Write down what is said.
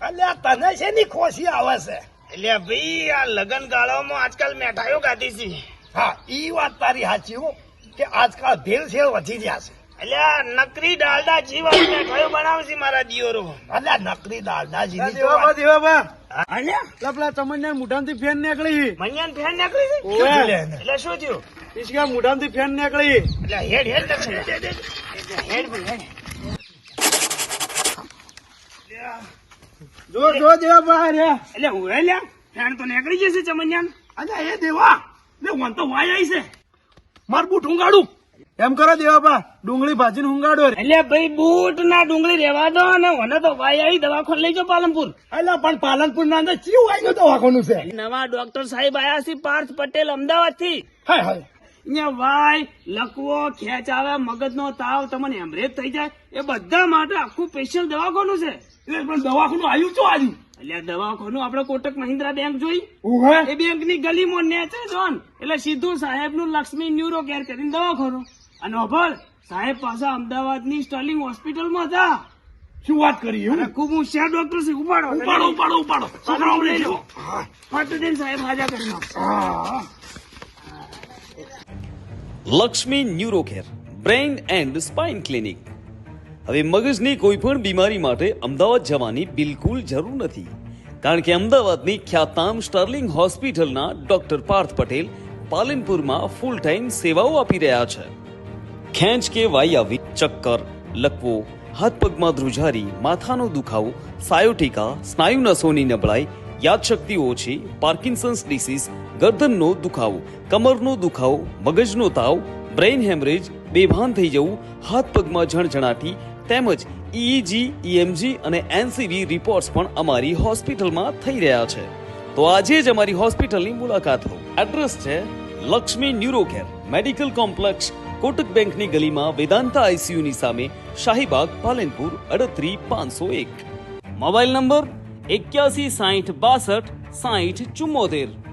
અલ્યા તને શેની ખોશી આવે છે? એટલે ભાઈ આ લગન ગાળામાં આજકાલ મેઠાઈઓ ગાધી છે. હા ઈ વાત તારી સાચી હો કે આજકાલ ભેળસેળ વધી ગયા છે. એટલે આ નકરી ડાલડા જીવાળી મેઠાઈઓ બનાવે છે મારા દિયોરો. અલ્યા નકરી દાલદાજીની તો દેવાબા વાત. દેવાબા અલ્યા પેલા ચમનિયા મુઢામાંથી ફેન નીકળી મનિયાન ફેન નીકળી છે. શું થયું લે એને? એટલે શું થયું? ઈસકા મુઢામાંથી ફેન નીકળી એટલે હેડ હેડ દક્ષિણ હેડ ભાઈ હેડ. જો જો દેવાબા રે એટલે હું લ્યા ફેન તો નીકળી જશે ચમનિયાન. અલ્યા એ દેવા લે વન તો વાય આવી છે માર બૂટ ઊંઘાડું. એમ કરો દેવાબા ડુંગળી ભાજીને હુંગાડો રે એટલે ભાઈ બૂટ ના ડુંગળી રેવા દો અને મને તો વાય આવી દવાખાને લઈ જાઓ પાલનપુર. અલ્યા પણ પાલનપુર ના અંદર ચીવું આવી ગયું દવાખાનું છે. નવા ડોક્ટર સાહેબ આયા છે પાર્થ પટેલ અમદાવાદ થી. હાય હાય અહીંયા વાય લકવો ખેંચ આવે મગજનો તાવ તમને હેમરેજ થઈ જાય એ બધા માટે આખું સ્પેશિયલ દવાખાનું છે. એટલે પણ દવાખાનું આવ્યું શું આવ્યું? એટલે દવાખાનું આપણે કોટક મહિન્દ્રા બેંક જોઈ ઉભે એ બેંક ની ગલીમાં નેચે જોન એટલે સીધું સાહેબ નું લક્ષ્મી ન્યુરો કેર કરીને દવાખાનું. અને અભર સાહેબ પાછા અમદાવાદ ની સ્ટર્લિંગ હોસ્પિટલમાં હતા. શું વાત કરી એવું? અને ખૂબ હોશિયાર ડોક્ટર છે. ઉપાડો ઉપાડો ઉપાડો ઉપાડો છોકરાઓ લઈ લો. ફટ દઈને સાહેબ હાજર કરી નાખો. હા Lakshmi neurocare brain and spine clinic. હવે મગજની કોઈ પણ બીમારી માટે અમદાવાદ જવાની બિલકુલ જરૂર નથી, કારણ કે અમદાવાદની ખ્યાતનામ સ્ટર્લિંગ હોસ્પિટલના ડોક્ટર પાર્થ પટેલ પાલનપુરમાં ફૂલ ટાઈમ સેવાઓ આપી રહ્યા છે. ખેંચ કે વાઈ આવી, ચક્કર, લકવો, હાથ પગમાં ધ્રુજારી, માથાનો દુખાવો, સાયોટિકા, સ્નાયુ નસોની નબળાઈ, યાદશક્તિ ઓછી, પાર્કિન્સન્સ ડિસીઝ, ગરદનનો દુખાવો, કમરનો દુખાવો, મગજનો તાવ, બ્રેઇન હેમરેજ, બેભાન થઈ જવું, હાથ પગમાં જણજણાટી તેમજ EEG, EMG અને NCV રિપોર્ટ્સ પણ અમારી હોસ્પિટલમાં થઈ રહ્યા છે. તો આજે જ અમારી હોસ્પિટલની મુલાકાત લો. એડ્રેસ છે લક્ષ્મી ન્યુરોકેર, મેડિકલ કોમ્પ્લેક્સ, કોટક બેંકની ગલીમાં, વેદાંતા ICU ની સામે, શાહીબાગ, પાલનપુર 38501. Mobile number 81 60 62 60 74.